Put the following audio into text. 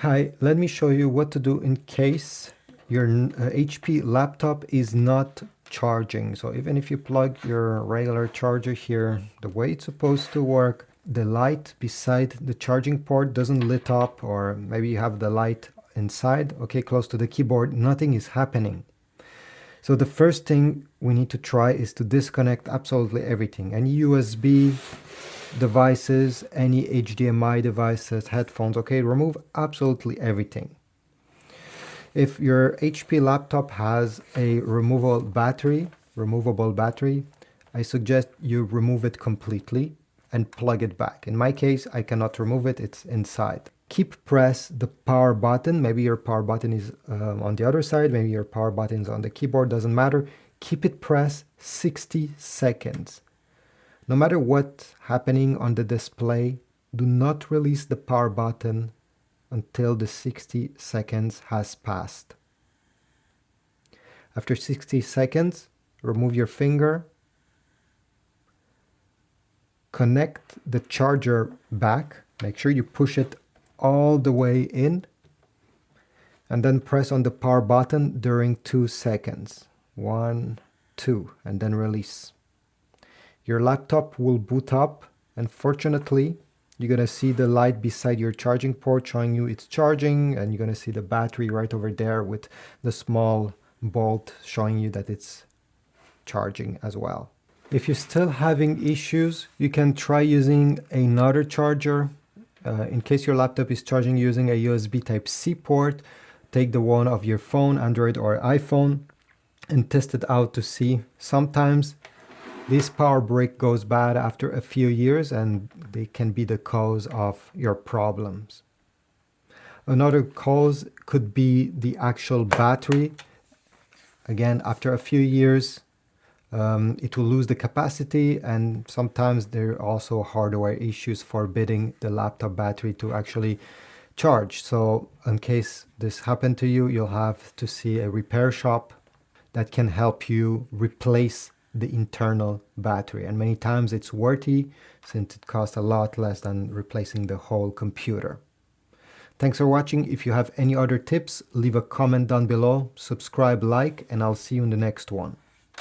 Hi, let me show you what to do in case your HP laptop is not charging. So even if you plug your regular charger here, the way it's supposed to work, the light beside the charging port doesn't lit up, or maybe you have the light inside, okay, close to the keyboard, nothing is happening. So the first thing we need to try is to disconnect absolutely everything. Any USB devices, any HDMI devices, headphones, okay, remove absolutely everything. If your HP laptop has a removable battery, I suggest you remove it completely and plug it back. In my case, I cannot remove it, it's inside. Keep press the power button. Maybe your power button is on the other side, maybe your power button is on the keyboard, doesn't matter. Keep it pressed 60 seconds. No matter what's happening on the display, do not release the power button until the 60 seconds has passed. After 60 seconds, remove your finger, connect the charger back, make sure you push it all the way in, and then press on the power button during 2 seconds. 1, 2, and then release. Your laptop will boot up, and fortunately, you're gonna see the light beside your charging port showing you it's charging, and you're gonna see the battery right over there with the small bolt showing you that it's charging as well. If you're still having issues, you can try using another charger. In case your laptop is charging using a USB Type-C port, take the one of your phone, Android or iPhone, and test it out to see. Sometimes this power brick goes bad after a few years, and they can be the cause of your problems. Another cause could be the actual battery. Again, after a few years, it will lose the capacity, and sometimes there are also hardware issues forbidding the laptop battery to actually charge. So in case this happened to you, you'll have to see a repair shop that can help you replace the internal battery, and many times it's worthy since it costs a lot less than replacing the whole computer. Thanks for watching. If you have any other tips, leave a comment down below, subscribe, like, and I'll see you in the next one.